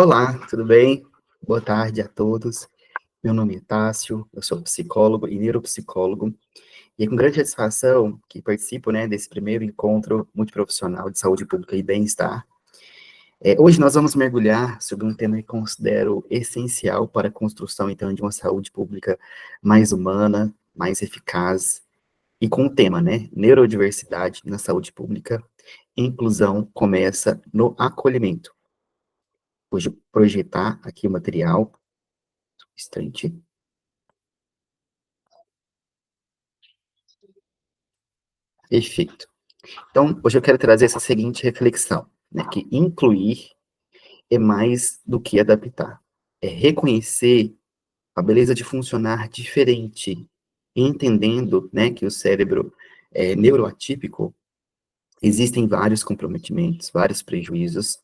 Olá, tudo bem? Boa tarde a todos. Meu nome é Tássio, eu sou psicólogo e neuropsicólogo, e é com grande satisfação que participo, desse primeiro encontro multiprofissional de saúde pública e bem-estar. Hoje nós vamos mergulhar sobre um tema que considero essencial para a construção, então, de uma saúde pública mais humana, mais eficaz, e com o tema, neurodiversidade na saúde pública, inclusão começa no acolhimento. Vou projetar aqui o material, instante. Perfeito. Então, hoje eu quero trazer essa seguinte reflexão, que incluir é mais do que adaptar. É reconhecer a beleza de funcionar diferente, entendendo, que o cérebro é neuroatípico, existem vários comprometimentos, vários prejuízos,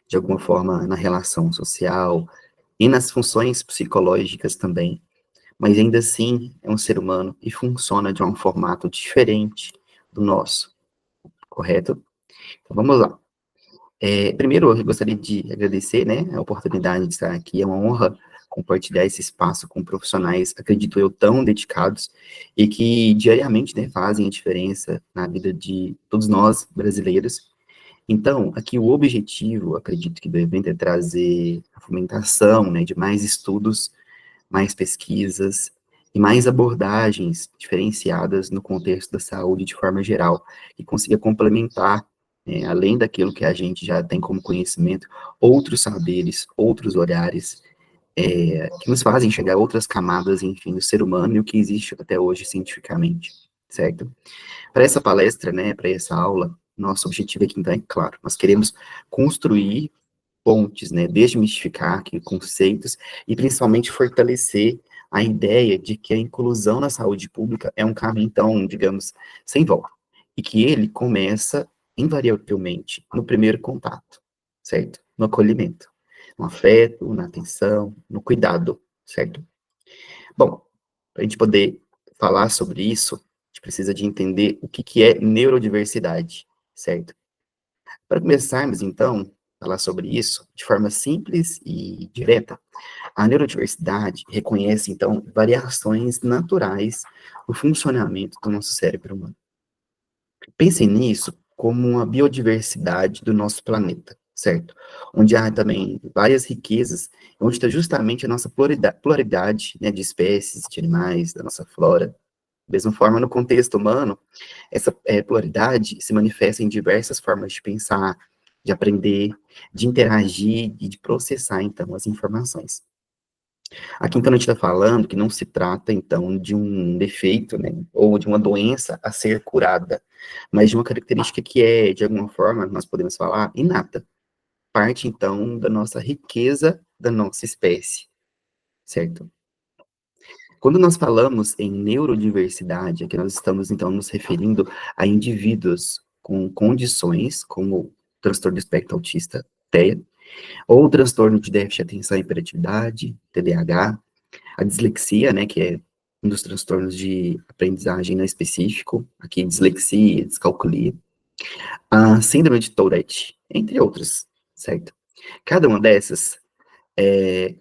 de alguma forma, na relação social e nas funções psicológicas também, mas ainda assim é um ser humano e funciona de um formato diferente do nosso, correto? Então, vamos lá. Primeiro, eu gostaria de agradecer, a oportunidade de estar aqui. É uma honra compartilhar esse espaço com profissionais, acredito eu, tão dedicados e que diariamente, fazem a diferença na vida de todos nós, brasileiros. Então, aqui o objetivo, acredito que do evento é trazer a fomentação, de mais estudos, mais pesquisas e mais abordagens diferenciadas no contexto da saúde de forma geral, que consiga complementar, além daquilo que a gente já tem como conhecimento, outros saberes, outros olhares, que nos fazem chegar a outras camadas, enfim, do ser humano e o que existe até hoje cientificamente, certo? Para essa palestra, para essa aula, nosso objetivo aqui, então, é claro, nós queremos construir pontes, desmistificar aqui conceitos e principalmente fortalecer a ideia de que a inclusão na saúde pública é um caminho, então, digamos, sem volta, e que ele começa, invariavelmente, no primeiro contato, certo? No acolhimento, no afeto, na atenção, no cuidado, certo? Bom, para a gente poder falar sobre isso, a gente precisa de entender o que é neurodiversidade, certo? Para começarmos, então, a falar sobre isso de forma simples e direta, a neurodiversidade reconhece, então, variações naturais no funcionamento do nosso cérebro humano. Pensem nisso como uma biodiversidade do nosso planeta, certo? Onde há também várias riquezas, onde está justamente a nossa pluralidade, de espécies, de animais, da nossa flora. Da mesma forma, no contexto humano, essa pluralidade se manifesta em diversas formas de pensar, de aprender, de interagir e de processar, então, as informações. Aqui, então, a gente está falando que não se trata, então, de um defeito, ou de uma doença a ser curada, mas de uma característica que é, de alguma forma, nós podemos falar, inata. Parte, então, da nossa riqueza da nossa espécie, certo? Quando nós falamos em neurodiversidade, aqui nós estamos, então, nos referindo a indivíduos com condições como transtorno do espectro autista, TEA, ou transtorno de déficit de atenção e hiperatividade, TDAH, a dislexia, que é um dos transtornos de aprendizagem não específico, aqui dislexia, descalculia, a síndrome de Tourette, entre outras, certo? Cada uma dessas é,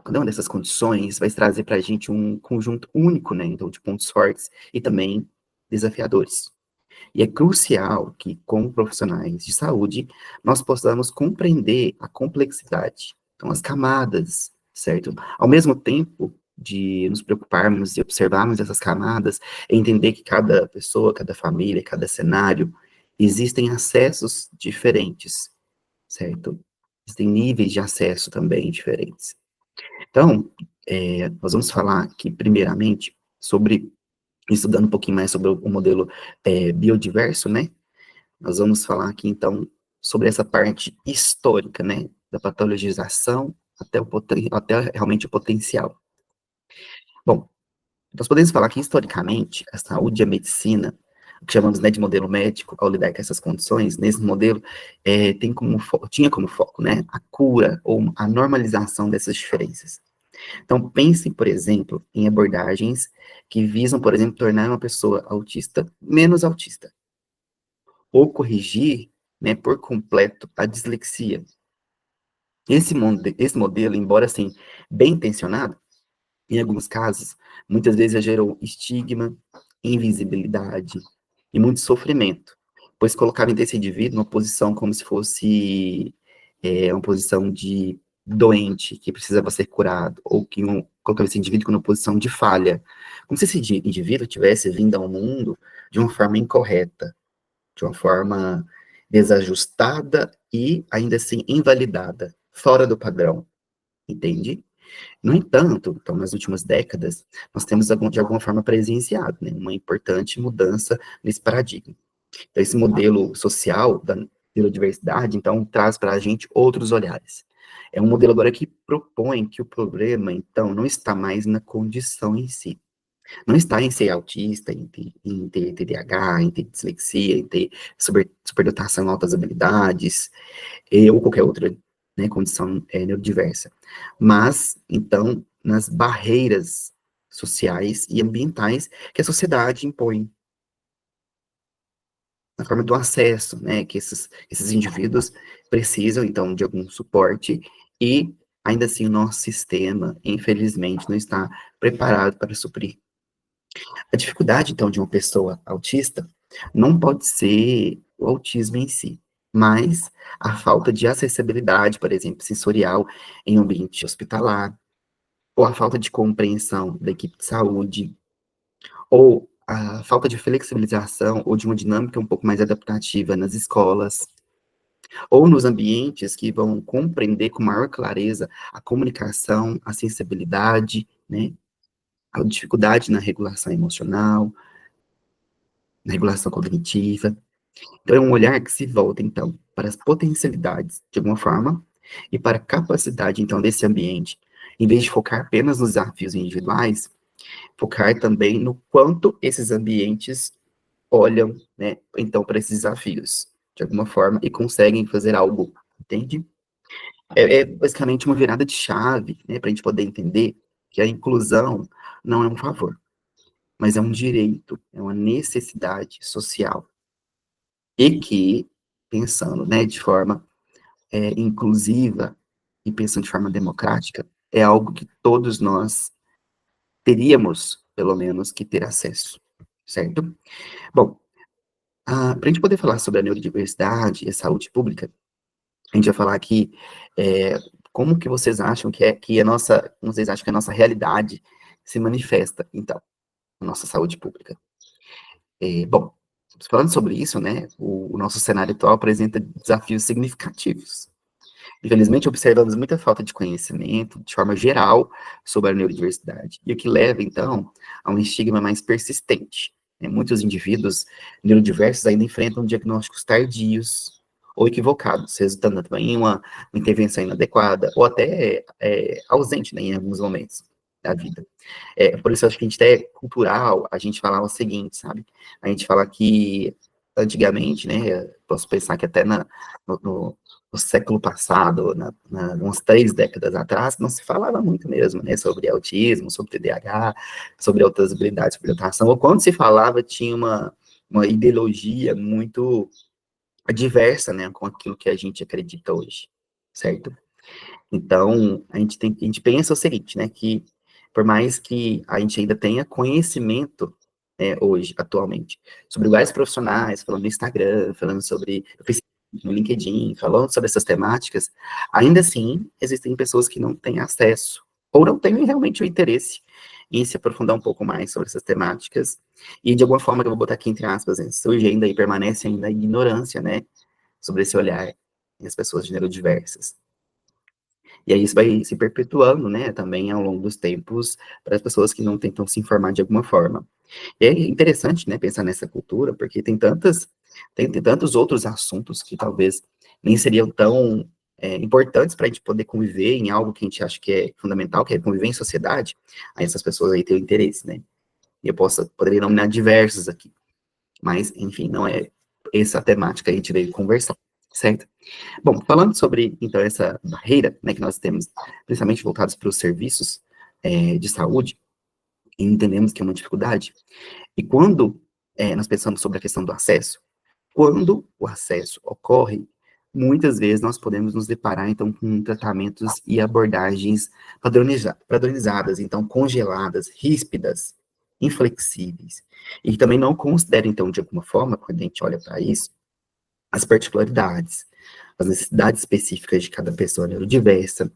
Cada uma dessas condições vai trazer para a gente um conjunto único, então, de pontos fortes e também desafiadores. E é crucial que, como profissionais de saúde, nós possamos compreender a complexidade, então, as camadas, certo? Ao mesmo tempo de nos preocuparmos e observarmos essas camadas, entender que cada pessoa, cada família, cada cenário, existem acessos diferentes, certo? Existem níveis de acesso também diferentes. Então, nós vamos falar aqui, primeiramente, sobre, estudando um pouquinho mais sobre o modelo biodiverso, Nós vamos falar aqui, então, sobre essa parte histórica, da patologização até realmente o potencial. Bom, nós podemos falar que, historicamente, a saúde e a medicina, o que chamamos, de modelo médico, ao lidar com essas condições, nesse modelo, tinha como foco, a cura ou a normalização dessas diferenças. Então, pense, por exemplo, em abordagens que visam, por exemplo, tornar uma pessoa autista menos autista, ou corrigir, por completo a dislexia, Esse modelo, embora, assim, bem intencionado, em alguns casos, muitas vezes já gerou estigma, invisibilidade e muito sofrimento, pois colocava esse indivíduo numa posição como se fosse uma posição de doente, que precisava ser curado, ou que colocava esse indivíduo numa posição de falha, como se esse indivíduo tivesse vindo ao mundo de uma forma incorreta, de uma forma desajustada e, ainda assim, invalidada, fora do padrão, entende? No entanto, então, nas últimas décadas, nós temos, de alguma forma, presenciado, né, uma importante mudança nesse paradigma. Então, esse modelo social da neurodiversidade, então, traz para a gente outros olhares. É um modelo agora que propõe que o problema, então, não está mais na condição em si. Não está em ser autista, em ter TDAH, em ter dislexia, em ter superdotação em altas habilidades, ou qualquer outra, né, condição neurodiversa. Mas, então, nas barreiras sociais e ambientais que a sociedade impõe, na forma do acesso, né, que esses indivíduos precisam, então, de algum suporte, e, ainda assim, o nosso sistema, infelizmente, não está preparado para suprir. A dificuldade, então, de uma pessoa autista não pode ser o autismo em si, mas a falta de acessibilidade, por exemplo, sensorial em ambiente hospitalar, ou a falta de compreensão da equipe de saúde, ou a falta de flexibilização ou de uma dinâmica um pouco mais adaptativa nas escolas, ou nos ambientes que vão compreender com maior clareza a comunicação, a sensibilidade, né, a dificuldade na regulação emocional, na regulação cognitiva. Então, é um olhar que se volta, então, para as potencialidades, de alguma forma, e para a capacidade, então, desse ambiente. Em vez de focar apenas nos desafios individuais, focar também no quanto esses ambientes olham, né, então, para esses desafios, de alguma forma, e conseguem fazer algo, entende? É basicamente uma virada de chave, né, para a gente poder entender que a inclusão não é um favor, mas é um direito, é uma necessidade social. E que, pensando, né, de forma inclusiva e pensando de forma democrática, é algo que todos nós teríamos, pelo menos, que ter acesso, certo? Bom, para a gente poder falar sobre a neurodiversidade e a saúde pública, a gente vai falar aqui como que vocês acham que a nossa, como vocês acham que a nossa realidade se manifesta, então, na nossa saúde pública. Bom, falando sobre isso, né, o nosso cenário atual apresenta desafios significativos. Infelizmente, observamos muita falta de conhecimento, de forma geral, sobre a neurodiversidade, e o que leva, então, a um estigma mais persistente, né? Muitos indivíduos neurodiversos ainda enfrentam diagnósticos tardios ou equivocados, resultando também em uma intervenção inadequada, ou até ausente, né, em alguns momentos da vida. Por isso, acho que a gente até é cultural, a gente falar o seguinte, sabe? A gente fala que, antigamente, né, posso pensar que até no, no século passado, umas 3 décadas atrás, não se falava muito mesmo, né, sobre autismo, sobre TDAH, sobre outras habilidades, sobre atração, ou quando se falava, tinha uma ideologia muito diversa, né, com aquilo que a gente acredita hoje, certo? Então, a gente pensa o seguinte, né, que por mais que a gente ainda tenha conhecimento, hoje, atualmente, sobre lugares profissionais, falando no Instagram, falando sobre no Facebook, no LinkedIn, falando sobre essas temáticas, ainda assim, existem pessoas que não têm acesso, ou não têm realmente o interesse em se aprofundar um pouco mais sobre essas temáticas, e de alguma forma, que eu vou botar aqui entre aspas, né, surge ainda e permanece ainda a ignorância, né, sobre esse olhar das pessoas neurodiversas. E aí isso vai se perpetuando, né, também ao longo dos tempos, para as pessoas que não tentam se informar de alguma forma. E é interessante, né, pensar nessa cultura, porque tem tantos outros assuntos que talvez nem seriam tão importantes para a gente poder conviver em algo que a gente acha que é fundamental, que é conviver em sociedade, aí essas pessoas aí têm o interesse, né? E eu poderia nominar diversos aqui, mas, enfim, não é essa a temática que a gente veio conversar, certo? Bom, falando sobre, então, essa barreira, né, que nós temos, principalmente voltados para os serviços de saúde, e entendemos que é uma dificuldade, e quando nós pensamos sobre a questão do acesso, quando o acesso ocorre, muitas vezes nós podemos nos deparar, então, com tratamentos e abordagens padronizadas, então, congeladas, ríspidas, inflexíveis, e que também não consideram, então, de alguma forma, quando a gente olha para isso, as particularidades, as necessidades específicas de cada pessoa neurodiversa.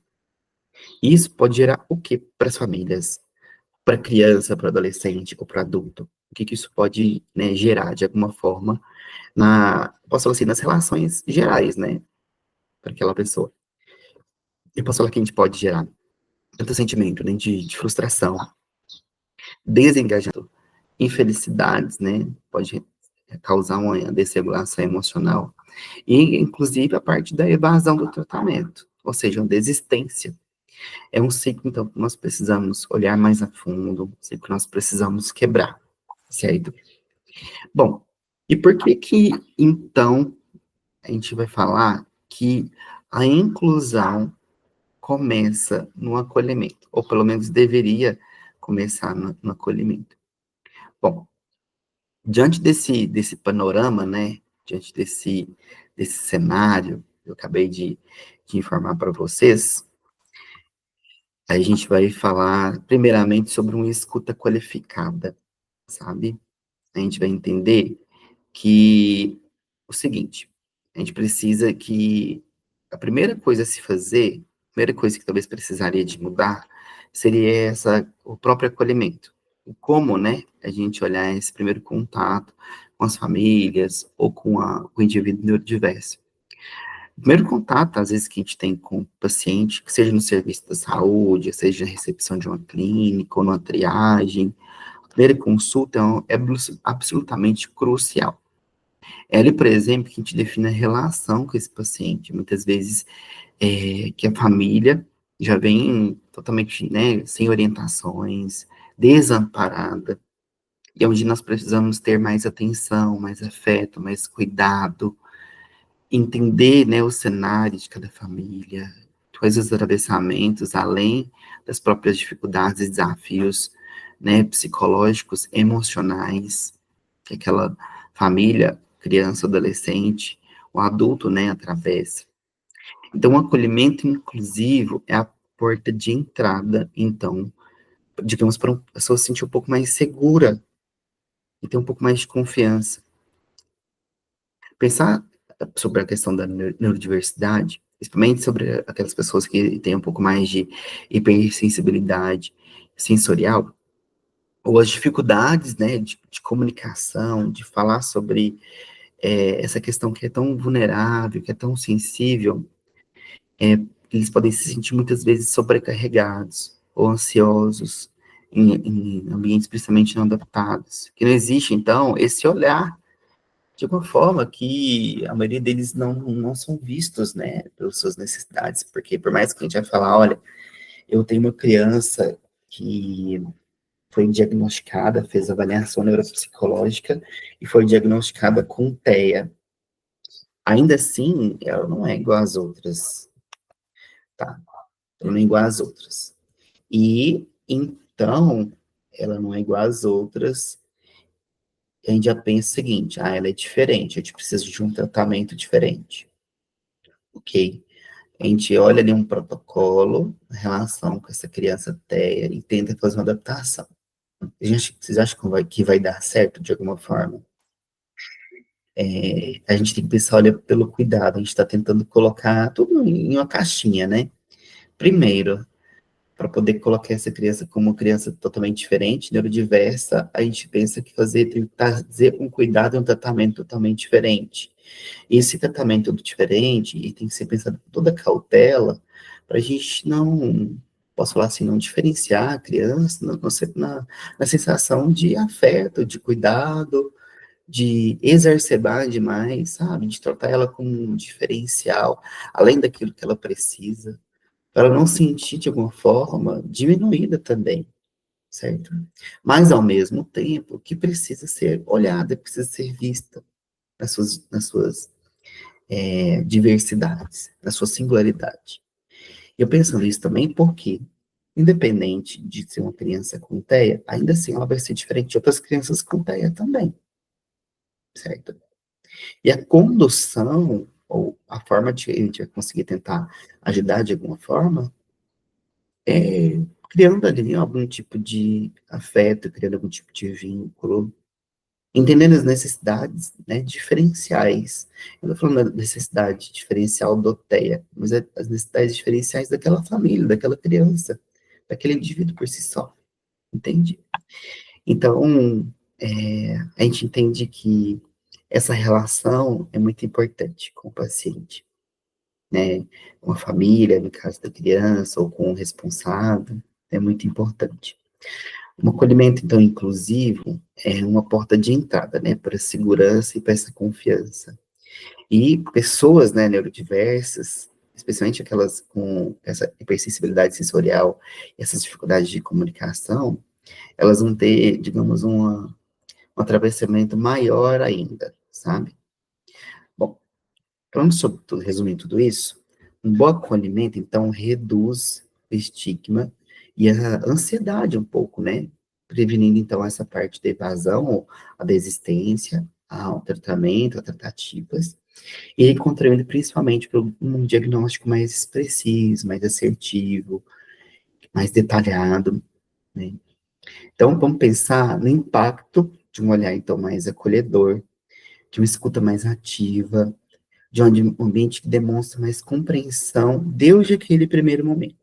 E isso pode gerar o que para as famílias, para a criança, para o adolescente ou para o adulto? O que isso pode, né, gerar, de alguma forma, posso falar assim, nas relações gerais, né, para aquela pessoa. Eu posso falar que a gente pode gerar tanto sentimento, né, de frustração, desengajamento, infelicidades, né, pode causar uma desregulação emocional, e inclusive a parte da evasão do tratamento, ou seja, uma desistência. É um ciclo, então, que nós precisamos olhar mais a fundo, um ciclo que nós precisamos quebrar, certo? Bom, e por que que, então, a gente vai falar que a inclusão começa no acolhimento, ou pelo menos deveria começar no acolhimento? Bom, diante desse panorama, né, diante desse cenário, eu acabei de informar para vocês, a gente vai falar primeiramente sobre uma escuta qualificada, sabe? A gente vai entender que o seguinte, a gente precisa que a primeira coisa a se fazer, a primeira coisa que talvez precisaria de mudar, seria o próprio acolhimento. O como, né, a gente olhar esse primeiro contato com as famílias ou com o indivíduo neurodiverso. O primeiro contato, às vezes, que a gente tem com o paciente, que seja no serviço da saúde, seja na recepção de uma clínica ou numa triagem, a primeira consulta absolutamente crucial. É ali, por exemplo, que a gente define a relação com esse paciente. Muitas vezes, que a família já vem totalmente, né, sem orientações, desamparada, e é onde nós precisamos ter mais atenção, mais afeto, mais cuidado, entender, né, o cenário de cada família, quais os atravessamentos, além das próprias dificuldades e desafios, né, psicológicos, emocionais, que aquela família, criança, adolescente, o adulto, né, atravessa. Então, o acolhimento inclusivo é a porta de entrada, então, digamos, para uma pessoa se sentir um pouco mais segura e ter um pouco mais de confiança. Pensar sobre a questão da neurodiversidade, principalmente sobre aquelas pessoas que têm um pouco mais de hipersensibilidade sensorial, ou as dificuldades, né, de comunicação, de falar sobre essa questão que é tão vulnerável, que é tão sensível, eles podem se sentir muitas vezes sobrecarregados ou ansiosos em ambientes principalmente não adaptados. Que não existe, então, esse olhar de alguma forma que a maioria deles não são vistos, né, pelas suas necessidades, porque por mais que a gente vai falar, olha, eu tenho uma criança que foi diagnosticada, fez avaliação neuropsicológica e foi diagnosticada com TEA. Ainda assim, ela não é igual às outras, tá? Ela não é igual às outras. E, então, ela não é igual às outras, e a gente já pensa o seguinte, ela é diferente, a gente precisa de um tratamento diferente, ok? A gente olha ali um protocolo em relação com essa criança TEA e tenta fazer uma adaptação. Vocês acham que vai dar certo de alguma forma? A gente tem que pensar, olha, pelo cuidado, a gente está tentando colocar tudo em uma caixinha, né? Primeiro, para poder colocar essa criança como uma criança totalmente diferente, neurodiversa, a gente pensa que fazer um cuidado e um tratamento totalmente diferente. E esse tratamento todo diferente, e tem que ser pensado com toda cautela, para a gente não, posso falar assim, não diferenciar a criança na sensação de afeto, de cuidado, de exacerbar demais, sabe? De tratar ela como um diferencial, além daquilo que ela precisa, para ela não sentir, de alguma forma, diminuída também, certo? Mas, ao mesmo tempo, que precisa ser olhada, precisa ser vista nas suas diversidades, na sua singularidade. E eu pensando isso também porque, independente de ser uma criança com TEA, ainda assim ela vai ser diferente de outras crianças com TEA também, certo? E a condução, ou a forma de a gente vai conseguir tentar ajudar de alguma forma, é criando ali algum tipo de afeto, criando algum tipo de vínculo, entendendo as necessidades, né, diferenciais. Eu não estou falando da necessidade diferencial do TEA, mas é as necessidades diferenciais daquela família, daquela criança, daquele indivíduo por si só, entende? Então, a gente entende que essa relação é muito importante com o paciente, né? Com a família, no caso da criança, ou com o responsável, é muito importante. Um acolhimento, então, inclusivo, é uma porta de entrada, né, para a segurança e para essa confiança. E pessoas, né, neurodiversas, especialmente aquelas com essa hipersensibilidade sensorial, essas dificuldades de comunicação, elas vão ter, digamos, um atravessamento maior ainda, sabe? Bom, falando sobre tudo, resumindo tudo isso, um bom acolhimento, então, reduz o estigma e a ansiedade um pouco, né? Prevenindo, então, essa parte da evasão, a desistência, ao tratamento, a tratativas, e contribuindo principalmente para um diagnóstico mais preciso, mais assertivo, mais detalhado, né? Então, vamos pensar no impacto de um olhar, então, mais acolhedor, de uma escuta mais ativa, de um ambiente que demonstra mais compreensão desde aquele primeiro momento.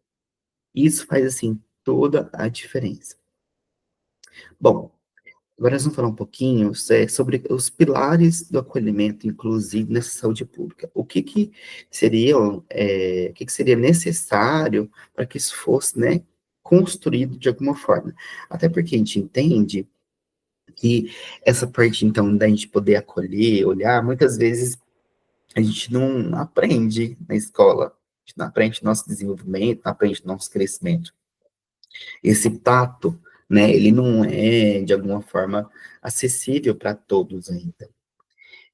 Isso faz, assim, toda a diferença. Bom, agora nós vamos falar um pouquinho sobre os pilares do acolhimento inclusive nessa saúde pública. O que que seria necessário para que isso fosse, né, construído de alguma forma? Até porque a gente entende que essa parte, então, da gente poder acolher, olhar, muitas vezes a gente não aprende na escola, a gente não aprende nosso desenvolvimento, não aprende nosso crescimento. Esse tato, né, ele não é, de alguma forma, acessível para todos ainda.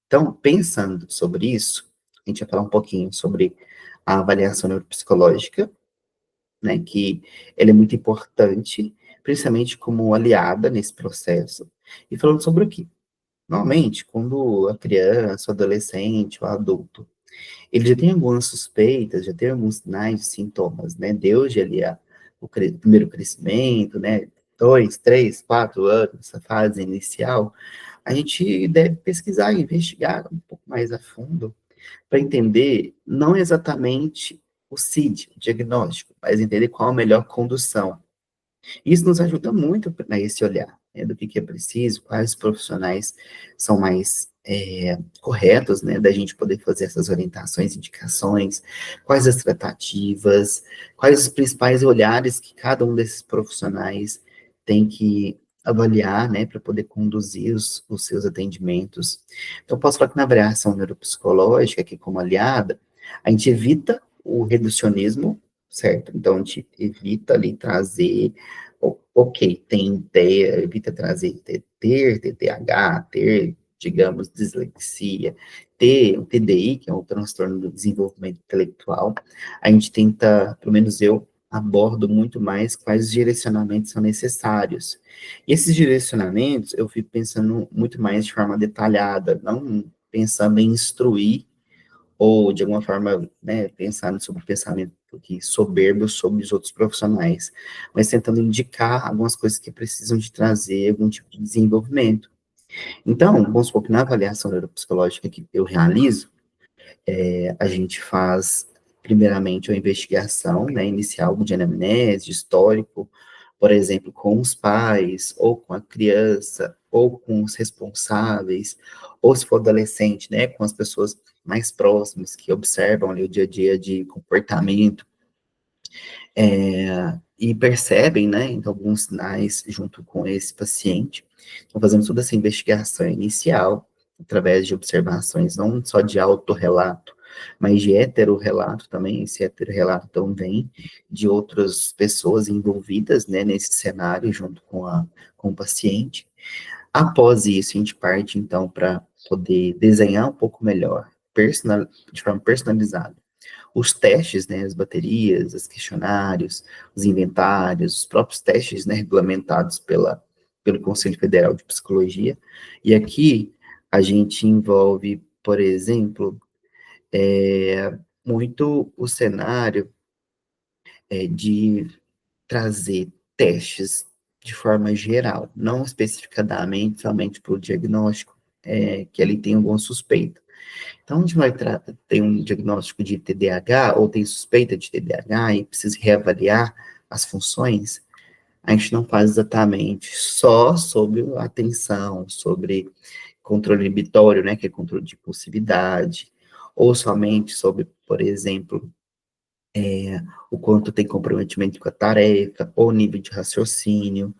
Então, pensando sobre isso, a gente vai falar um pouquinho sobre a avaliação neuropsicológica, né, que ela é muito importante, principalmente como aliada nesse processo, e falando sobre o quê? Normalmente, quando a criança, o adolescente, o adulto, ele já tem algumas suspeitas, já tem alguns sinais e sintomas, né? Desde ali o primeiro crescimento, né? 2, 3, 4 anos, essa fase inicial, a gente deve pesquisar e investigar um pouco mais a fundo para entender não exatamente o CID, o diagnóstico, mas entender qual a melhor condução. Isso nos ajuda muito a esse olhar, né, do que é preciso, quais profissionais são mais corretos, né, da gente poder fazer essas orientações, indicações, quais as tratativas, quais os principais olhares que cada um desses profissionais tem que avaliar, né, para poder conduzir os seus atendimentos. Então, posso falar que na avaliação neuropsicológica, aqui como aliada, a gente evita o reducionismo, certo? Então, a gente evita ali trazer ok, tem ideia, evita trazer ter TDAH, ter, digamos, dislexia, ter o TDI, que é o transtorno do desenvolvimento intelectual, a gente tenta, pelo menos eu, abordo muito mais quais direcionamentos são necessários. E esses direcionamentos eu fico pensando muito mais de forma detalhada, não pensando em instruir ou de alguma forma, né, pensar sobre o pensamento que soberbo sobre os outros profissionais, mas tentando indicar algumas coisas que precisam de trazer algum tipo de desenvolvimento. Então, vamos supor que na avaliação neuropsicológica que eu realizo, a gente faz, primeiramente, uma investigação, né, inicial de anamnese, de histórico, por exemplo, com os pais, ou com a criança, ou com os responsáveis, ou se for adolescente, né, com as pessoas mais próximas, que observam ali o dia a dia de comportamento, e percebem, né, então, alguns sinais junto com esse paciente. Então, fazemos toda essa investigação inicial, através de observações, não só de autorrelato, mas de heterorrelato também. Esse heterorrelato então vem de outras pessoas envolvidas, né, nesse cenário, junto com o paciente. Após isso, a gente parte, então, para poder desenhar um pouco melhor, de forma personalizada, os testes, né, as baterias, os questionários, os inventários, os próprios testes, né, regulamentados pelo Conselho Federal de Psicologia. E aqui a gente envolve, por exemplo, muito o cenário de trazer testes de forma geral, não especificadamente somente para o diagnóstico, que ele tem alguma suspeita. Então, onde vai ter um diagnóstico de TDAH ou tem suspeita de TDAH e precisa reavaliar as funções, a gente não faz exatamente só sobre a atenção, sobre controle inibitório, né, que é controle de impulsividade, ou somente sobre, por exemplo, o quanto tem comprometimento com a tarefa, ou nível de raciocínio,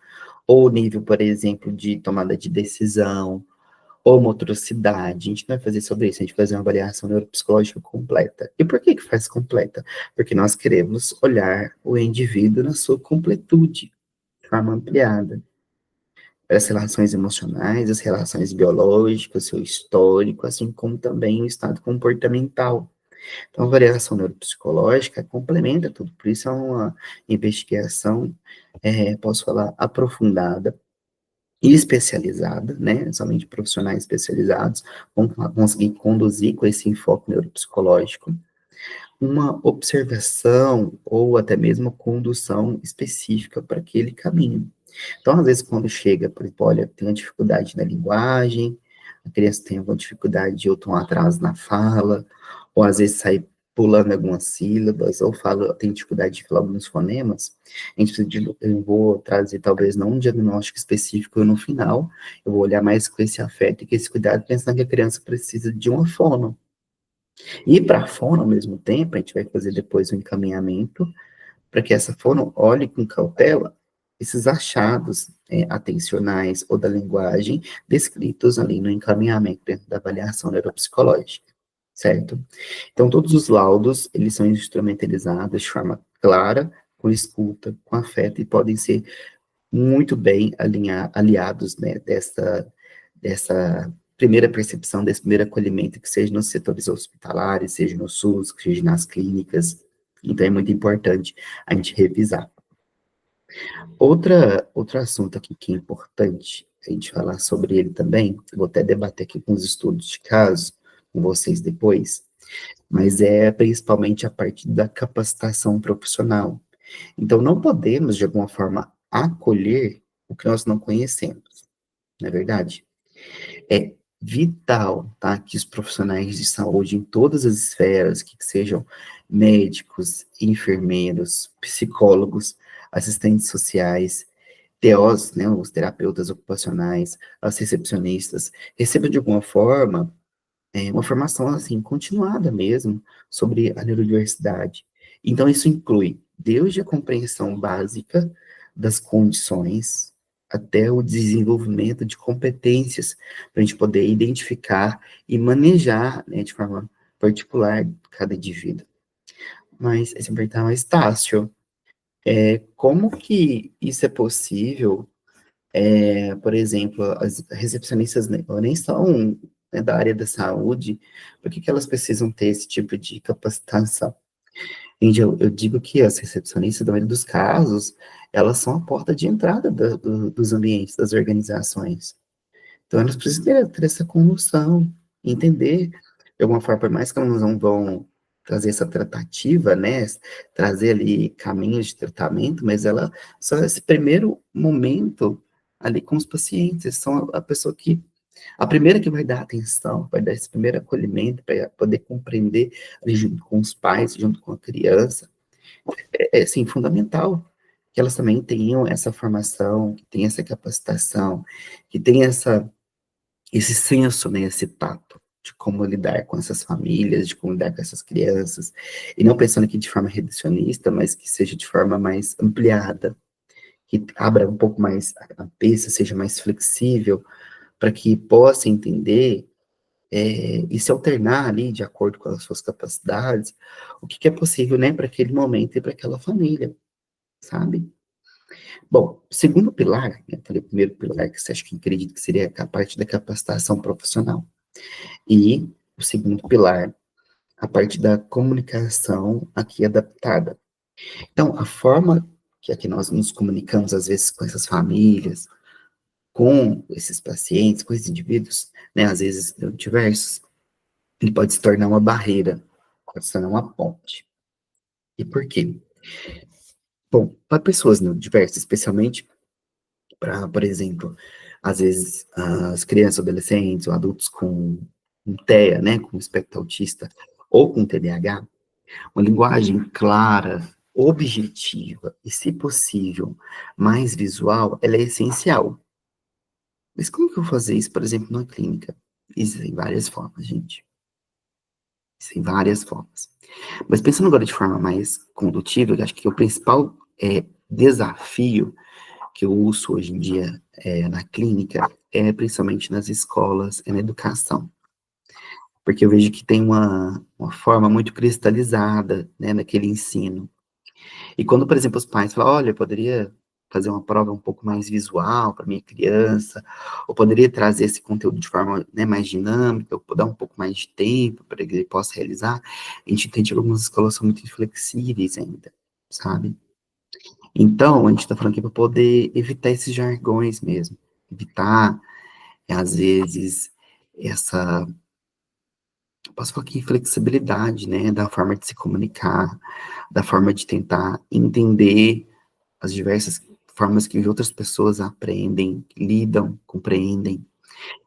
ou nível, por exemplo, de tomada de decisão, ou motoricidade. A gente não vai fazer sobre isso, a gente vai fazer uma avaliação neuropsicológica completa. E por que que faz completa? Porque nós queremos olhar o indivíduo na sua completude, de forma ampliada. As relações emocionais, as relações biológicas, seu histórico, assim como também o estado comportamental. Então, a avaliação neuropsicológica complementa tudo, por isso é uma investigação, posso falar, aprofundada e especializada, né? Somente profissionais especializados vão conseguir conduzir com esse enfoque neuropsicológico uma observação ou até mesmo condução específica para aquele caminho. Então, às vezes, quando chega, por exemplo, olha, tem uma dificuldade na linguagem, a criança tem alguma dificuldade ou tem um atraso na fala, ou às vezes sai pulando algumas sílabas, ou fala, tem dificuldade de falar alguns fonemas, a gente precisa eu vou trazer talvez não um diagnóstico específico no final, eu vou olhar mais com esse afeto e com esse cuidado, pensando que a criança precisa de uma fono. E para a fono, ao mesmo tempo, a gente vai fazer depois o encaminhamento para que essa fono olhe com cautela esses achados atencionais ou da linguagem descritos ali no encaminhamento dentro da avaliação neuropsicológica, certo? Então, todos os laudos, eles são instrumentalizados de forma clara, com escuta, com afeto, e podem ser muito bem aliados, né, dessa primeira percepção, desse primeiro acolhimento, que seja nos setores hospitalares, seja no SUS, que seja nas clínicas. Então, é muito importante a gente revisar. Outro assunto aqui que é importante a gente falar sobre ele também, vou até debater aqui com os estudos de caso, com vocês depois, mas é principalmente a parte da capacitação profissional. Então, não podemos, de alguma forma, acolher o que nós não conhecemos, não é verdade? É vital, tá, que os profissionais de saúde em todas as esferas, que sejam médicos, enfermeiros, psicólogos, assistentes sociais, TOs, né, os terapeutas ocupacionais, as recepcionistas, recebam de alguma forma uma formação assim continuada mesmo sobre a neurodiversidade. Então isso inclui desde a compreensão básica das condições até o desenvolvimento de competências para a gente poder identificar e manejar, né, de forma particular cada indivíduo. Mas essa pergunta é mais Tássio, como que isso é possível? Por exemplo, as recepcionistas nem são, né, da área da saúde, por que que elas precisam ter esse tipo de capacitação? Gente, eu digo que as recepcionistas, na maioria dos casos, elas são a porta de entrada dos ambientes, das organizações. Então, elas precisam ter essa condução, entender, de alguma forma, por mais que elas não vão trazer essa tratativa, né, trazer ali caminhos de tratamento, mas ela, só esse primeiro momento ali com os pacientes, são a pessoa que, a primeira que vai dar atenção, vai dar esse primeiro acolhimento, para poder compreender ali junto com os pais, junto com a criança, sim, fundamental que elas também tenham essa formação, que tenham essa capacitação, que tenham esse senso, né, esse tato de como lidar com essas famílias, de como lidar com essas crianças, e não pensando aqui de forma reducionista, mas que seja de forma mais ampliada, que abra um pouco mais a cabeça, seja mais flexível, para que possa entender e se alternar ali de acordo com as suas capacidades, o que é possível, né, para aquele momento e para aquela família, sabe? Bom, o segundo pilar, né, eu falei o primeiro pilar, que você acha que acredito que seria a parte da capacitação profissional. E o segundo pilar, a parte da comunicação aqui adaptada. Então, a forma que aqui nós nos comunicamos, às vezes, com essas famílias, com esses pacientes, com esses indivíduos, né, às vezes diversos, ele pode se tornar uma barreira, pode se tornar uma ponte. E por quê? Bom, para pessoas neurodiversas, especialmente para, por exemplo, às vezes as crianças, adolescentes ou adultos com TEA, né, com espectro autista ou com TDAH, uma linguagem clara, objetiva e, se possível, mais visual, ela é essencial. Mas como que eu vou fazer isso, por exemplo, na clínica? Existem várias formas, gente. Existem várias formas. Mas pensando agora de forma mais condutiva, eu acho que o principal desafio que eu uso hoje em dia na clínica principalmente nas escolas, na educação. Porque eu vejo que tem uma forma muito cristalizada, né, naquele ensino. E quando, por exemplo, os pais falam, olha, eu poderia fazer uma prova um pouco mais visual para minha criança, ou poderia trazer esse conteúdo de forma, né, mais dinâmica, ou dar um pouco mais de tempo para que ele possa realizar, a gente entende que algumas escolas são muito inflexíveis ainda, sabe? Então, a gente está falando aqui para poder evitar esses jargões mesmo, evitar, às vezes, essa, posso falar aqui, flexibilidade, né, da forma de se comunicar, da forma de tentar entender as diversas formas que outras pessoas aprendem, lidam, compreendem.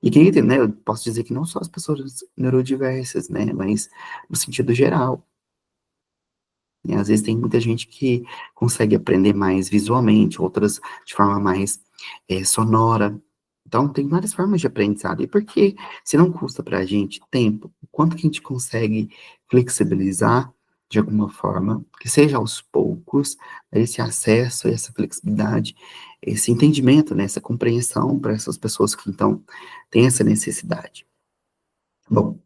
E que, né, eu posso dizer que não só as pessoas neurodiversas, né, mas no sentido geral. Né? Às vezes tem muita gente que consegue aprender mais visualmente, outras de forma mais sonora. Então, tem várias formas de aprendizado. E porque se não custa para a gente tempo, o quanto que a gente consegue flexibilizar de alguma forma, que seja aos poucos, esse acesso, essa flexibilidade, esse entendimento, né, essa compreensão para essas pessoas que, então, têm essa necessidade. Bom,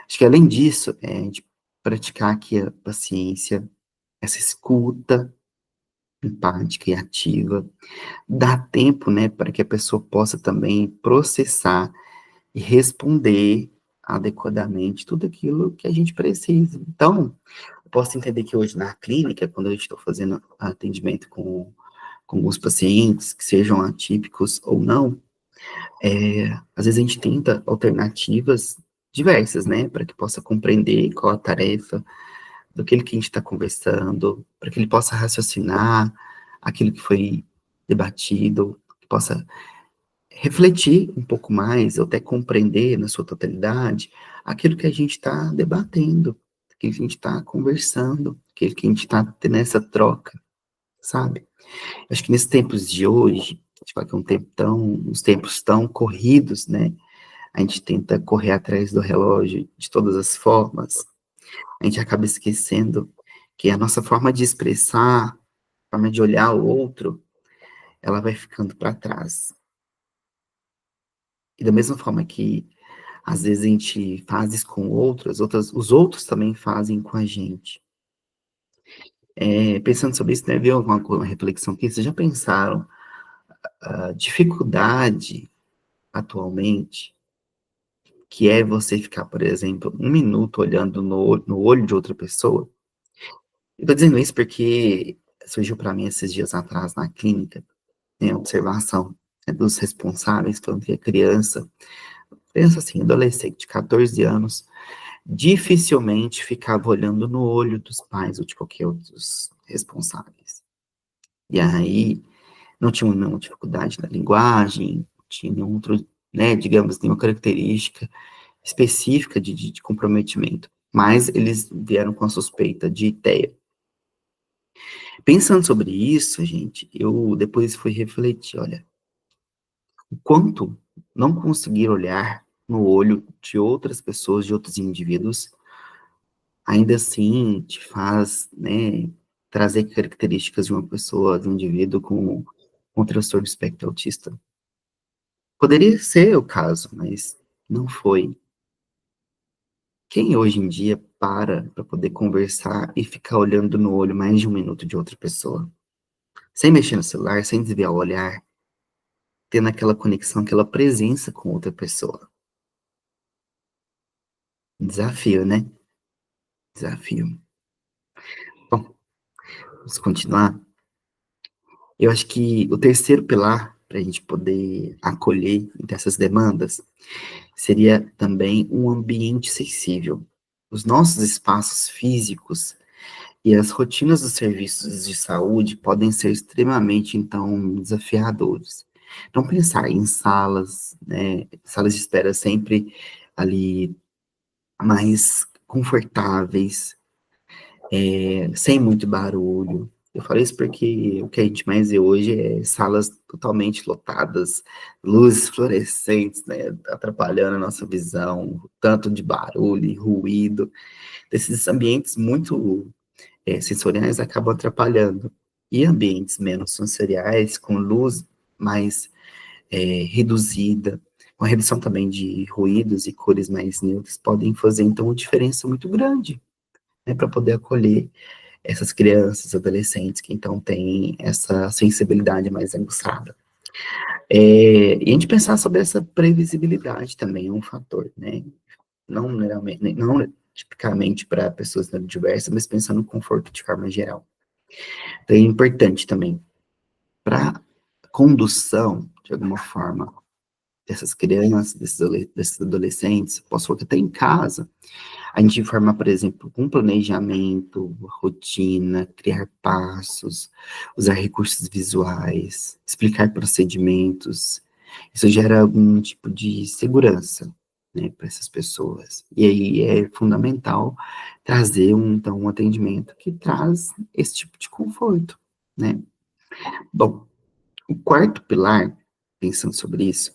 acho que além disso, a gente praticar aqui a paciência, essa escuta empática e ativa, dá tempo, né, para que a pessoa possa também processar e responder adequadamente tudo aquilo que a gente precisa. Então, eu posso entender que hoje na clínica, quando eu estou fazendo atendimento com alguns pacientes, que sejam atípicos ou não, às vezes a gente tenta alternativas diversas, né, para que possa compreender qual a tarefa, do que a gente está conversando, para que ele possa raciocinar aquilo que foi debatido, que possa refletir um pouco mais, ou até compreender na sua totalidade aquilo que a gente está debatendo, aquilo que a gente está conversando, aquilo que a gente está tendo essa troca, sabe? Acho que nesses tempos de hoje, a gente fala que é uns tempos tão corridos, né? A gente tenta correr atrás do relógio de todas as formas, a gente acaba esquecendo que a nossa forma de expressar, a forma de olhar o outro, ela vai ficando para trás. E da mesma forma que às vezes a gente faz isso com os outros também fazem com a gente. Pensando sobre isso, né, veio uma reflexão aqui, vocês já pensaram a dificuldade atualmente que é você ficar, por exemplo, um minuto olhando no olho de outra pessoa? Eu tô dizendo isso porque surgiu para mim esses dias atrás na clínica, né, observação, né, dos responsáveis, falando que a criança assim, adolescente, de 14 anos, dificilmente ficava olhando no olho dos pais ou de qualquer outros responsáveis. E aí, não tinha nenhuma dificuldade na linguagem, não tinha nenhum outro, né, digamos, nenhuma característica específica de comprometimento. Mas eles vieram com a suspeita de TEA. Pensando sobre isso, gente, eu depois fui refletir, olha, o quanto não conseguir olhar no olho de outras pessoas, de outros indivíduos, ainda assim te faz, né, trazer características de uma pessoa, de um indivíduo com transtorno do espectro autista. Poderia ser o caso, mas não foi. Quem hoje em dia para poder conversar e ficar olhando no olho mais de um minuto de outra pessoa? Sem mexer no celular, sem desviar o olhar, tendo aquela conexão, aquela presença com outra pessoa. Desafio, né? Desafio. Bom, vamos continuar. Eu acho que o terceiro pilar para a gente poder acolher dessas demandas, seria também um ambiente sensível. Os nossos espaços físicos e as rotinas dos serviços de saúde podem ser extremamente, então, desafiadores. Então, pensar em salas, né, salas de espera sempre ali mais confortáveis, sem muito barulho. Eu falo isso porque o que a gente mais vê hoje é salas totalmente lotadas, luzes fluorescentes, né, atrapalhando a nossa visão, tanto de barulho e ruído. Esses ambientes muito sensoriais acabam atrapalhando. E ambientes menos sensoriais, com luz mais reduzida, com a redução também de ruídos e cores mais neutras, podem fazer, então, uma diferença muito grande, né, para poder acolher essas crianças, adolescentes que então têm essa sensibilidade mais aguçada. E a gente pensar sobre essa previsibilidade também é um fator, né? Não, não tipicamente para pessoas neurodiversas, mas pensando no conforto de forma geral. Então é importante também para condução, de alguma forma, dessas crianças, desses adolescentes, posso falar que até em casa, a gente informa, por exemplo, com planejamento, rotina, criar passos, usar recursos visuais, explicar procedimentos. Isso gera algum tipo de segurança, né, para essas pessoas. E aí é fundamental trazer então, um atendimento que traz esse tipo de conforto, né? Bom, o quarto pilar, pensando sobre isso,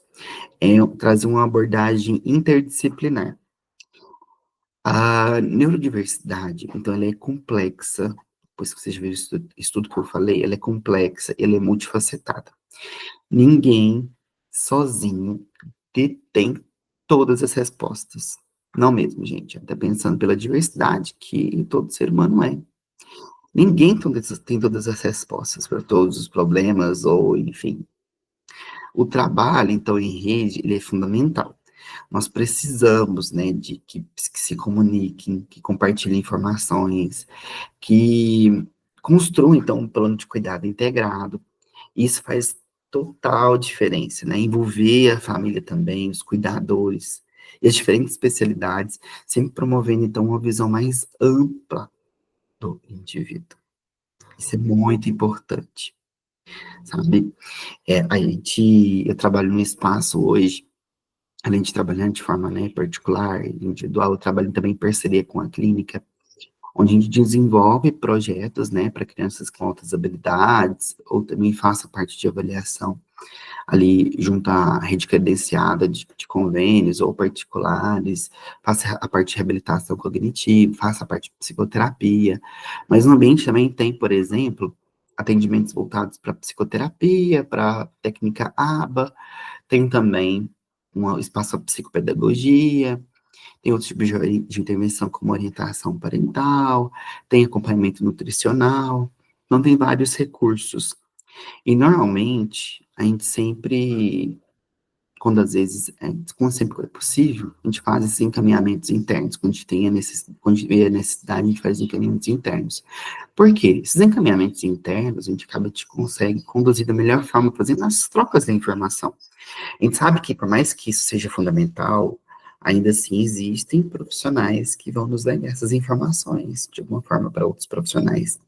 é trazer uma abordagem interdisciplinar. A neurodiversidade, então, ela é complexa, depois que você já viu isso tudo que eu falei, ela é complexa, ela é multifacetada. Ninguém sozinho detém todas as respostas. Não mesmo, gente, até pensando pela diversidade que todo ser humano é. Ninguém tem todas as respostas para todos os problemas, ou enfim. O trabalho, então, em rede, ele é fundamental. Nós precisamos, né, de que se comuniquem, que compartilhem informações, que construam, então, um plano de cuidado integrado. Isso faz total diferença, né? Envolver a família também, os cuidadores e as diferentes especialidades, sempre promovendo, então, uma visão mais ampla do indivíduo. Isso é muito importante, sabe? Eu trabalho num espaço hoje, além de trabalhar de forma, né, particular, individual, eu trabalho também em parceria com a clínica, onde a gente desenvolve projetos, né, para crianças com altas habilidades, ou também faça parte de avaliação ali junto à rede credenciada de convênios ou particulares, faça a parte de reabilitação cognitiva, faça a parte de psicoterapia, mas no ambiente também tem, por exemplo, atendimentos voltados para psicoterapia, para técnica ABA, tem também um espaço para psicopedagogia, tem outros tipos de intervenção, como orientação parental, tem acompanhamento nutricional, então tem vários recursos. E normalmente, a gente sempre, quando às vezes, quando sempre é possível, a gente faz esses encaminhamentos internos, quando a gente vê a necessidade, a gente faz encaminhamentos internos. Por quê? Esses encaminhamentos internos, a gente consegue conduzir da melhor forma, fazendo as trocas da informação. A gente sabe que, por mais que isso seja fundamental, ainda assim existem profissionais que vão nos dar essas informações, de alguma forma, para outros profissionais.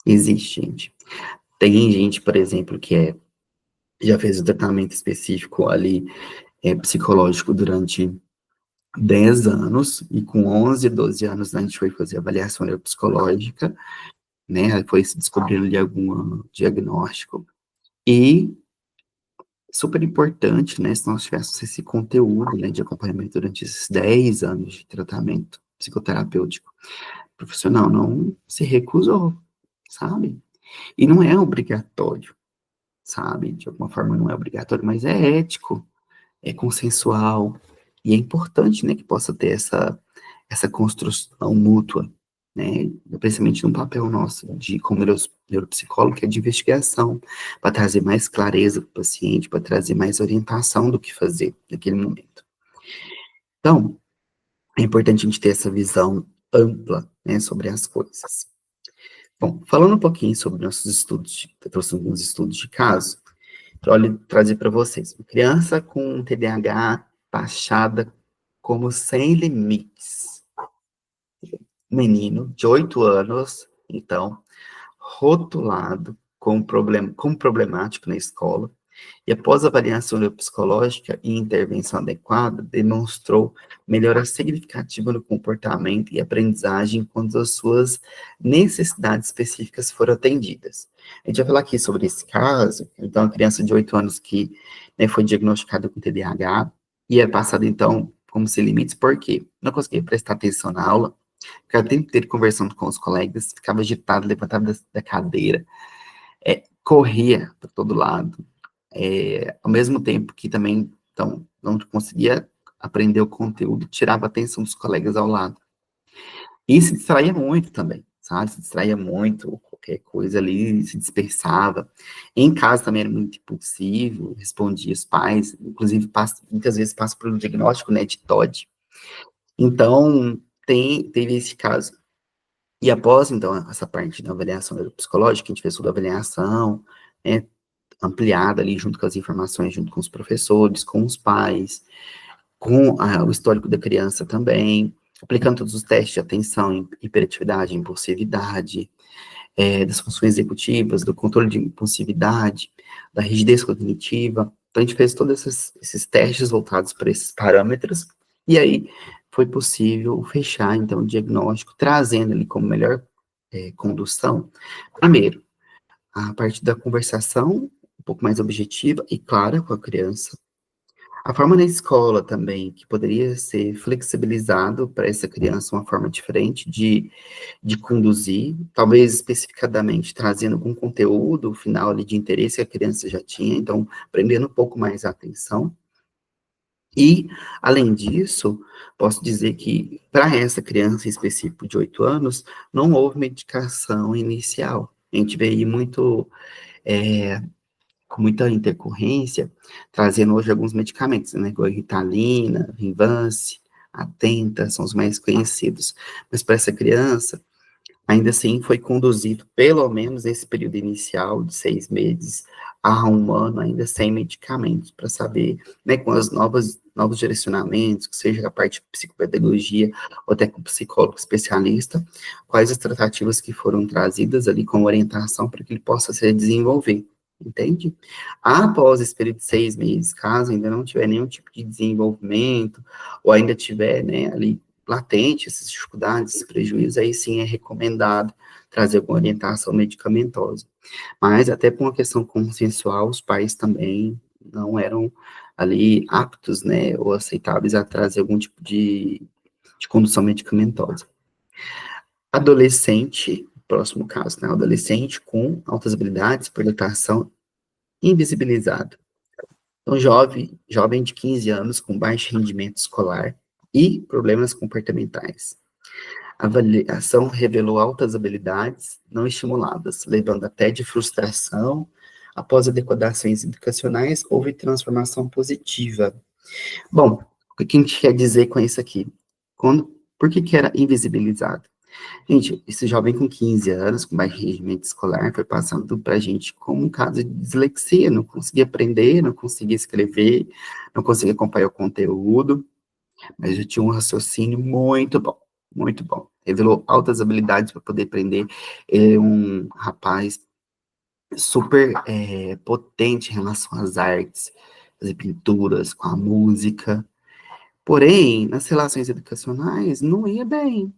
Existe, gente. Tem gente, por exemplo, que já fez o tratamento específico ali, psicológico durante 10 anos, e com 11, 12 anos a gente foi fazer avaliação neuropsicológica, né, foi se descobrindo ali algum diagnóstico, e super importante, né, se nós tivéssemos esse conteúdo, né, de acompanhamento durante esses 10 anos de tratamento psicoterapêutico, o profissional não se recusou, sabe? E não é obrigatório, sabe? De alguma forma não é obrigatório, mas é ético, é consensual, e é importante, né, que possa ter essa construção mútua, né, principalmente no papel nosso, como neuropsicólogo, que é de investigação, para trazer mais clareza para o paciente, para trazer mais orientação do que fazer naquele momento. Então, é importante a gente ter essa visão ampla, né, sobre as coisas. Bom, falando um pouquinho sobre nossos estudos, eu trouxe alguns estudos de caso, olha, trazer para vocês. Uma criança com TDAH taxada como sem limites. Um menino de 8 anos, então, rotulado como problemático na escola, e após avaliação neuropsicológica e intervenção adequada, demonstrou melhora significativa no comportamento e aprendizagem quando as suas necessidades específicas foram atendidas. A gente vai falar aqui sobre esse caso, então, a criança de 8 anos que, né, foi diagnosticada com TDAH, e é passada, então, como sem limites, por quê? Não conseguia prestar atenção na aula, ficava o tempo inteiro conversando com os colegas, ficava agitado, levantado da cadeira, corria para todo lado, ao mesmo tempo que também, então, não conseguia aprender o conteúdo, tirava a atenção dos colegas ao lado. E se distraía muito também, sabe? Se distraía muito, qualquer coisa ali, se dispersava. Em casa também era muito impulsivo, respondia os pais, inclusive muitas vezes passa por um diagnóstico, né, de TOD. Então, teve esse caso. E após, então, essa parte da avaliação psicológica, a gente fez toda a avaliação, né, ampliada ali, junto com as informações, junto com os professores, com os pais, com o histórico da criança também, aplicando todos os testes de atenção, hiperatividade, impulsividade, das funções executivas, do controle de impulsividade, da rigidez cognitiva. Então, a gente fez todos esses testes voltados para esses parâmetros, e aí foi possível fechar, então, o diagnóstico, trazendo ali como melhor condução, primeiro, a parte da conversação, um pouco mais objetiva e clara com a criança. A forma na escola também, que poderia ser flexibilizado para essa criança uma forma diferente de conduzir, talvez especificadamente trazendo algum conteúdo final ali de interesse que a criança já tinha, então prendendo um pouco mais a atenção. E, além disso, posso dizer que para essa criança em específico de 8 anos, não houve medicação inicial. A gente vê aí muito com muita intercorrência, trazendo hoje alguns medicamentos, né, igual a Ritalina, Vinvance, Atenta, são os mais conhecidos. Mas para essa criança, ainda assim foi conduzido, pelo menos nesse período inicial, de 6 meses a 1 ano, ainda sem medicamentos, para saber, né, com as novos direcionamentos, que seja a parte de psicopedagogia ou até com o psicólogo especialista, quais as tratativas que foram trazidas ali com orientação para que ele possa se desenvolver, entende? Após esse período de 6 meses, caso ainda não tiver nenhum tipo de desenvolvimento, ou ainda tiver, né, ali latente, essas dificuldades, esses prejuízos, aí sim é recomendado trazer alguma orientação medicamentosa. Mas até por uma questão consensual, os pais também não eram ali aptos, né, ou aceitáveis a trazer algum tipo de condução medicamentosa. Adolescente, próximo caso, né, adolescente com altas habilidades por dotação invisibilizado. Então, jovem de 15 anos com baixo rendimento escolar e problemas comportamentais. A avaliação revelou altas habilidades não estimuladas, levando até de frustração. Após adequações educacionais, houve transformação positiva. Bom, o que a gente quer dizer com isso aqui? Por que era invisibilizado? Gente, esse jovem com 15 anos, com baixo rendimento escolar, foi passando para a gente como um caso de dislexia, não conseguia aprender, não conseguia escrever, não conseguia acompanhar o conteúdo, mas eu tinha um raciocínio muito bom, muito bom. Revelou altas habilidades para poder aprender. Ele é um rapaz super potente em relação às artes, fazer pinturas, com a música. Porém, nas relações educacionais, não ia bem,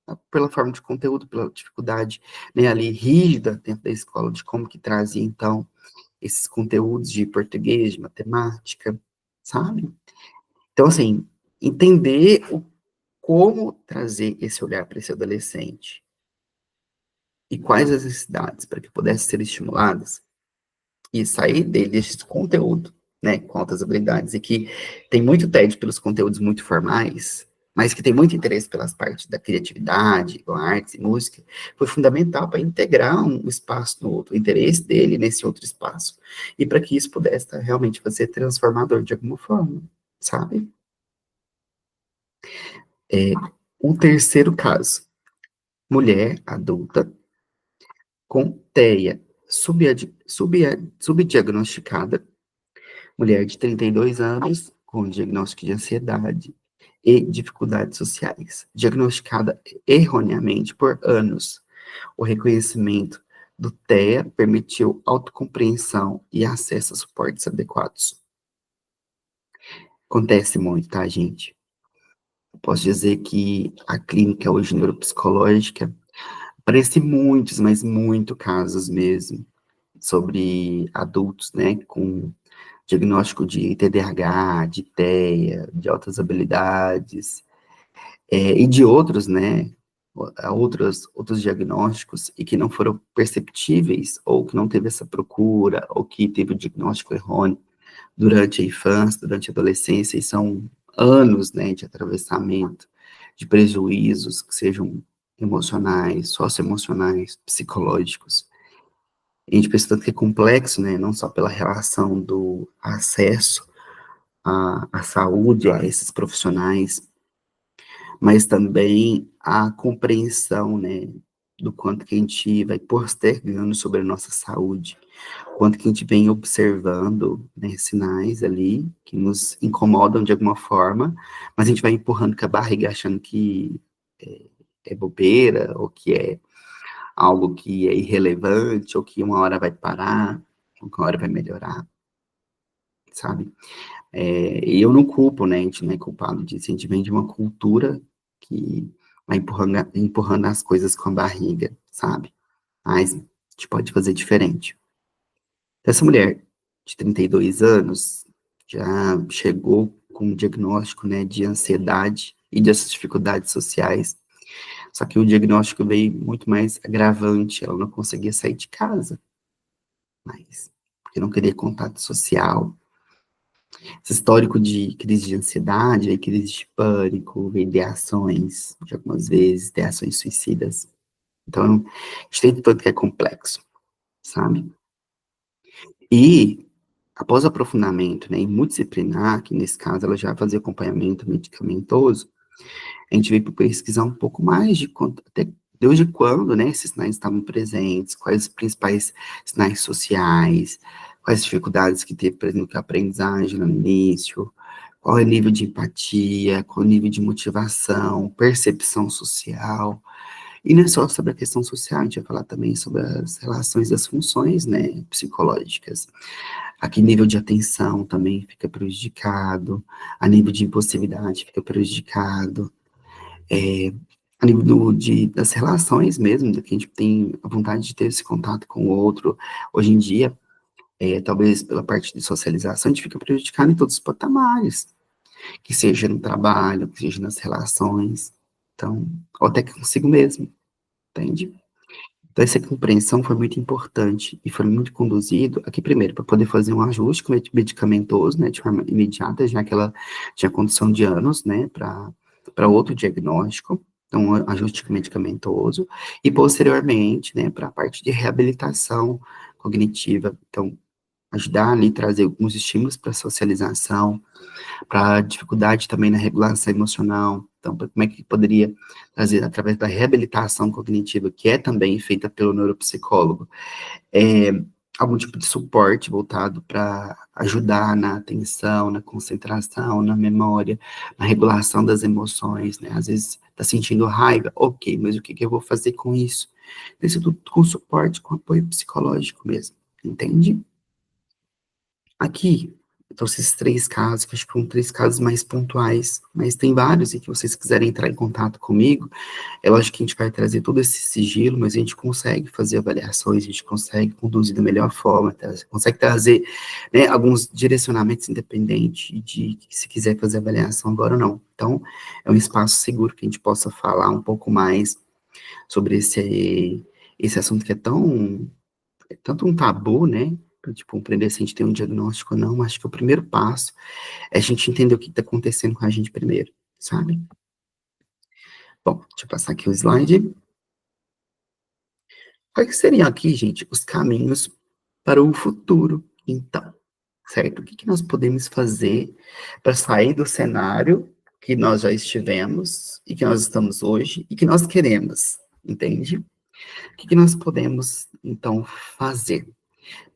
tá? Pela forma de conteúdo, pela dificuldade, né, ali rígida dentro da escola, de como que trazia, então, esses conteúdos de português, de matemática, sabe? Então, assim, entender como trazer esse olhar para esse adolescente e quais as necessidades para que pudessem ser estimuladas e sair dele desse conteúdo, né, com altas habilidades e que tem muito tédio pelos conteúdos muito formais, mas que tem muito interesse pelas partes da criatividade, com artes e música, foi fundamental para integrar um espaço no outro, o interesse dele nesse outro espaço, e para que isso pudesse realmente ser transformador de alguma forma, sabe? É, um terceiro caso, mulher adulta com TEA subdiagnosticada, mulher de 32 anos, com diagnóstico de ansiedade e dificuldades sociais, diagnosticada erroneamente por anos. O reconhecimento do TEA permitiu autocompreensão e acesso a suportes adequados. Acontece muito, tá, gente? Posso dizer que a clínica hoje neuropsicológica aparece muitos, mas muito casos mesmo, sobre adultos, né, com diagnóstico de TDAH, de TEA, de altas habilidades, e de outros, né, outros diagnósticos, e que não foram perceptíveis, ou que não teve essa procura, ou que teve o diagnóstico errôneo durante a infância, durante a adolescência, e são anos, né, de atravessamento, de prejuízos, que sejam emocionais, socioemocionais, psicológicos. A gente pensa tanto que é complexo, né, não só pela relação do acesso à saúde, a esses profissionais, mas também a compreensão, né, do quanto que a gente vai postergando sobre a nossa saúde, quanto que a gente vem observando, né, sinais ali que nos incomodam de alguma forma, mas a gente vai empurrando com a barriga achando que é, é bobeira, ou que é algo que é irrelevante, ou que uma hora vai parar, ou que uma hora vai melhorar, sabe? E eu não culpo, né? A gente não é culpado disso. A gente vem de uma cultura que vai empurrando as coisas com a barriga, sabe? Mas a gente pode fazer diferente. Essa mulher de 32 anos já chegou com um diagnóstico, né, de ansiedade e dessas dificuldades sociais. Só que o diagnóstico veio muito mais agravante. Ela não conseguia sair de casa mais, porque não queria contato social. Esse histórico de crise de ansiedade, crise de pânico, ideações, de algumas vezes, ideações suicidas. Então, a gente tem tudo que é complexo, sabe? E, após o aprofundamento, né, em multidisciplinar, que nesse caso ela já fazia acompanhamento medicamentoso, a gente veio para pesquisar um pouco mais de até desde quando, né, esses sinais estavam presentes, quais os principais sinais sociais, quais as dificuldades que teve, por exemplo, com a aprendizagem no início, qual é o nível de empatia, qual é o nível de motivação, percepção social. E não é só sobre a questão social, a gente vai falar também sobre as relações das funções, né, psicológicas. Aqui nível de atenção também fica prejudicado, a nível de impulsividade fica prejudicado, a nível das relações mesmo, que a gente tem a vontade de ter esse contato com o outro. Hoje em dia, talvez pela parte de socialização, a gente fica prejudicado em todos os patamares, que seja no trabalho, que seja nas relações, então, ou até que consigo mesmo, entende? Então, essa compreensão foi muito importante e foi muito conduzido aqui, primeiro, para poder fazer um ajuste medicamentoso, né, de forma imediata, já que ela tinha condição de anos, né, para outro diagnóstico, então, um ajuste medicamentoso, e posteriormente, né, para a parte de reabilitação cognitiva, então, ajudar ali, trazer alguns estímulos para socialização, para dificuldade também na regulação emocional. Então, como é que poderia trazer, através da reabilitação cognitiva, que é também feita pelo neuropsicólogo, é, algum tipo de suporte voltado para ajudar na atenção, na concentração, na memória, na regulação das emoções, né? Às vezes está sentindo raiva, ok, mas o que, que eu vou fazer com isso? Isso tudo com suporte, com apoio psicológico mesmo, entende? Aqui, então, esses três casos, que acho que são três casos mais pontuais, mas tem vários, e que vocês quiserem entrar em contato comigo, eu acho que a gente vai trazer todo esse sigilo, mas a gente consegue fazer avaliações, a gente consegue conduzir da melhor forma, tá? Consegue trazer, né, alguns direcionamentos independentes de se quiser fazer avaliação agora ou não. Então, é um espaço seguro que a gente possa falar um pouco mais sobre esse assunto que é tanto um tabu, né? Tipo, aprender se a gente tem um diagnóstico ou não, acho que o primeiro passo é a gente entender o que está acontecendo com a gente primeiro, sabe? Bom, deixa eu passar aqui o slide. Quais seriam aqui, gente, os caminhos para o futuro, então, certo? O que que nós podemos fazer para sair do cenário que nós já estivemos e que nós estamos hoje e que nós queremos, entende? O que nós podemos, então, fazer?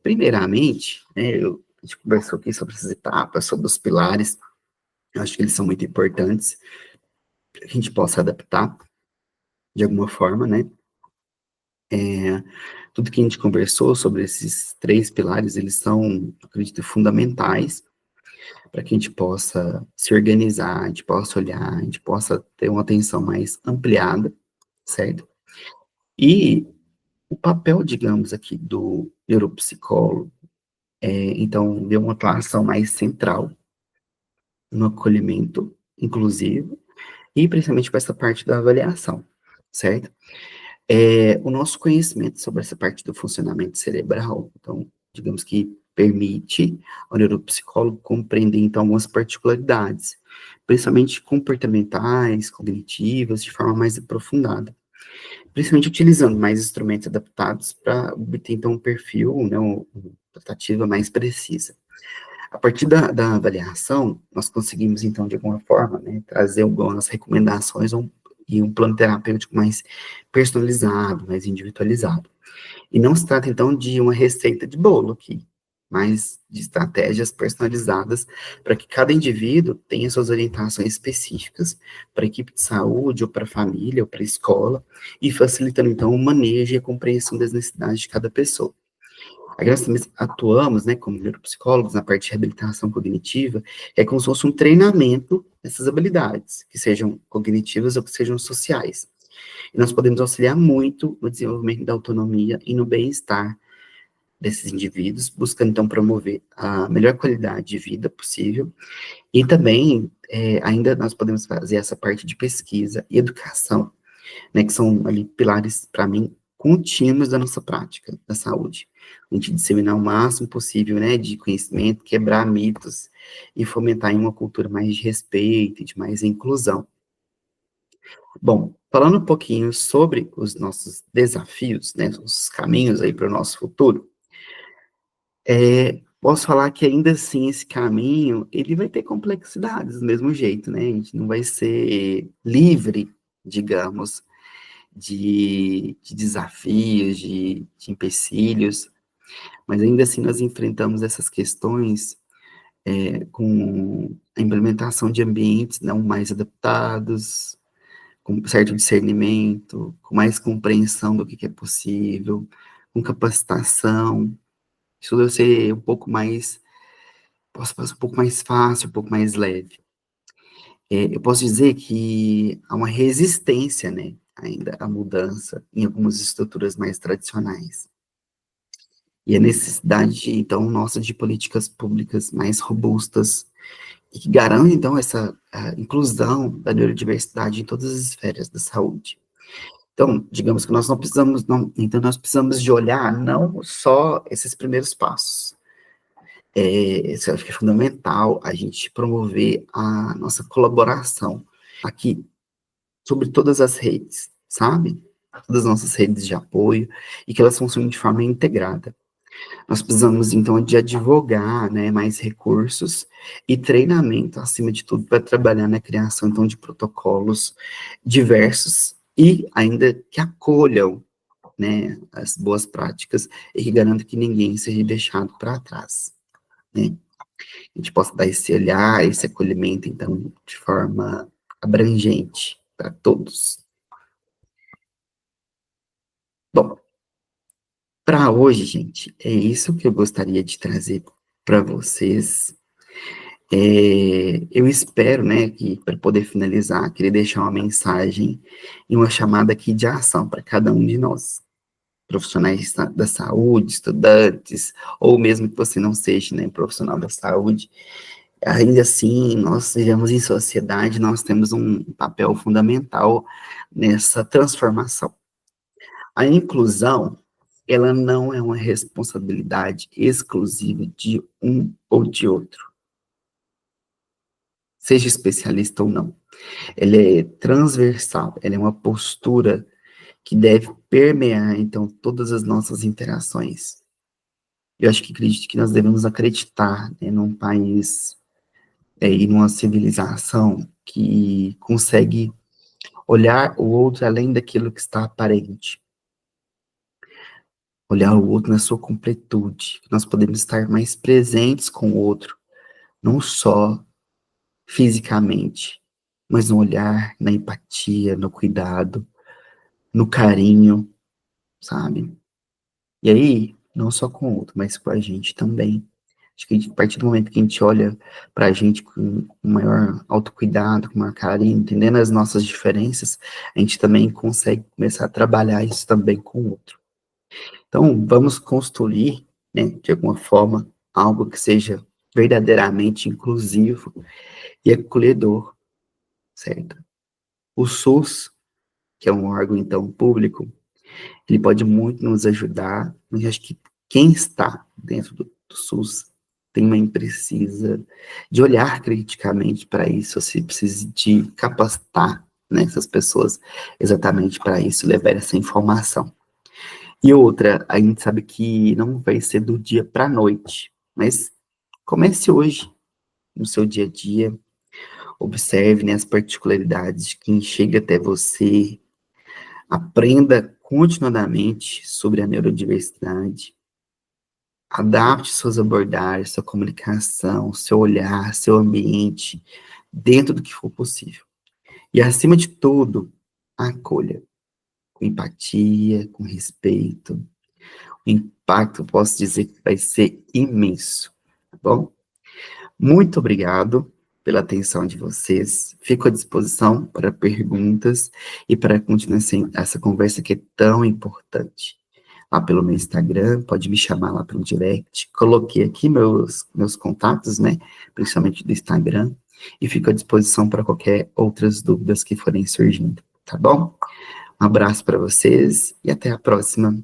Primeiramente, né, a gente conversou aqui sobre essas etapas, sobre os pilares, eu acho que eles são muito importantes, para que a gente possa adaptar de alguma forma, né? Tudo que a gente conversou sobre esses três pilares, eles são, acredito, fundamentais para que a gente possa se organizar, a gente possa olhar, a gente possa ter uma atenção mais ampliada, certo? E o papel, digamos aqui, do neuropsicólogo então, ver uma atuação mais central no acolhimento inclusivo e principalmente para essa parte da avaliação, certo? O nosso conhecimento sobre essa parte do funcionamento cerebral, então, digamos que permite ao neuropsicólogo compreender, então, algumas particularidades, principalmente comportamentais, cognitivas, de forma mais aprofundada, principalmente utilizando mais instrumentos adaptados para obter, então, um perfil, né, uma tratativa mais precisa. A partir da avaliação, nós conseguimos, então, de alguma forma, né, trazer algumas recomendações e um plano terapêutico mais personalizado, mais individualizado. E não se trata, então, de uma receita de bolo aqui, mas de estratégias personalizadas para que cada indivíduo tenha suas orientações específicas para a equipe de saúde, ou para a família, ou para a escola, e facilitando, então, o manejo e a compreensão das necessidades de cada pessoa. Aí nós também atuamos, né, como neuropsicólogos, na parte de reabilitação cognitiva, é como se fosse um treinamento dessas habilidades, que sejam cognitivas ou que sejam sociais. E nós podemos auxiliar muito no desenvolvimento da autonomia e no bem-estar desses indivíduos, buscando, então, promover a melhor qualidade de vida possível. E também, ainda nós podemos fazer essa parte de pesquisa e educação, né, que são ali pilares, para mim, contínuos da nossa prática da saúde. A gente disseminar o máximo possível, né, de conhecimento, quebrar mitos e fomentar em uma cultura mais de respeito, de mais inclusão. Bom, falando um pouquinho sobre os nossos desafios, né, os caminhos aí para o nosso futuro, posso falar que ainda assim esse caminho, ele vai ter complexidades do mesmo jeito, né, a gente não vai ser livre, digamos, de desafios, de empecilhos, mas ainda assim nós enfrentamos essas questões com a implementação de ambientes não mais adaptados, com certo discernimento, com mais compreensão do que é possível, com capacitação, isso deve ser um pouco mais, posso passar um pouco mais fácil, um pouco mais leve. Eu posso dizer que há uma resistência, né, ainda à mudança em algumas estruturas mais tradicionais. E a necessidade, então, nossa de políticas públicas mais robustas e que garantam, então, essa inclusão da neurodiversidade em todas as esferas da saúde. Então, digamos que nós não precisamos, então, nós precisamos de olhar não só esses primeiros passos. Isso eu acho que é fundamental, a gente promover a nossa colaboração aqui, sobre todas as redes, sabe? Todas as nossas redes de apoio, e que elas funcionem de forma integrada. Nós precisamos, então, de advogar, né, mais recursos e treinamento, acima de tudo, para trabalhar na criação, então, de protocolos diversos e ainda que acolham, né, as boas práticas e que garantam que ninguém seja deixado para trás, né. A gente possa dar esse olhar, esse acolhimento, então, de forma abrangente para todos. Bom, para hoje, gente, é isso que eu gostaria de trazer para vocês. Eu espero, né, que para poder finalizar, queria deixar uma mensagem e uma chamada aqui de ação para cada um de nós, profissionais da saúde, estudantes, ou mesmo que você não seja, né, profissional da saúde, ainda assim, nós vivemos em sociedade, nós temos um papel fundamental nessa transformação. A inclusão, ela não é uma responsabilidade exclusiva de um ou de outro, seja especialista ou não. Ela é transversal, ela é uma postura que deve permear, então, todas as nossas interações. Eu acho que acredito que nós devemos acreditar, né, num país e numa civilização que consegue olhar o outro além daquilo que está aparente. olhar o outro na sua completude, que nós podemos estar mais presentes com o outro, não só fisicamente, mas no olhar, na empatia, no cuidado, no carinho, sabe? E aí, não só com o outro, mas com a gente também. Acho que a partir do momento que a gente olha pra gente com maior autocuidado, com maior carinho, entendendo as nossas diferenças, a gente também consegue começar a trabalhar isso também com o outro. Então, vamos construir, né, de alguma forma, algo que seja verdadeiramente inclusivo e acolhedor, certo? O SUS, que é um órgão, então, público, ele pode muito nos ajudar, mas eu acho que quem está dentro do SUS também precisa de olhar criticamente para isso, se precisa de capacitar, né, essas pessoas exatamente para isso, levar essa informação. E outra, a gente sabe que não vai ser do dia para a noite, mas comece hoje, no seu dia a dia, observe, né, as particularidades de quem chega até você, aprenda continuadamente sobre a neurodiversidade, adapte suas abordagens, sua comunicação, seu olhar, seu ambiente, dentro do que for possível. E, acima de tudo, acolha, com empatia, com respeito. O impacto, posso dizer que vai ser imenso, tá bom? Muito obrigado pela atenção de vocês. Fico à disposição para perguntas e para continuar essa conversa que é tão importante. Lá pelo meu Instagram, pode me chamar lá pelo direct. Coloquei aqui meus contatos, né? Principalmente do Instagram. E fico à disposição para qualquer outras dúvidas que forem surgindo, tá bom? Um abraço para vocês e até a próxima.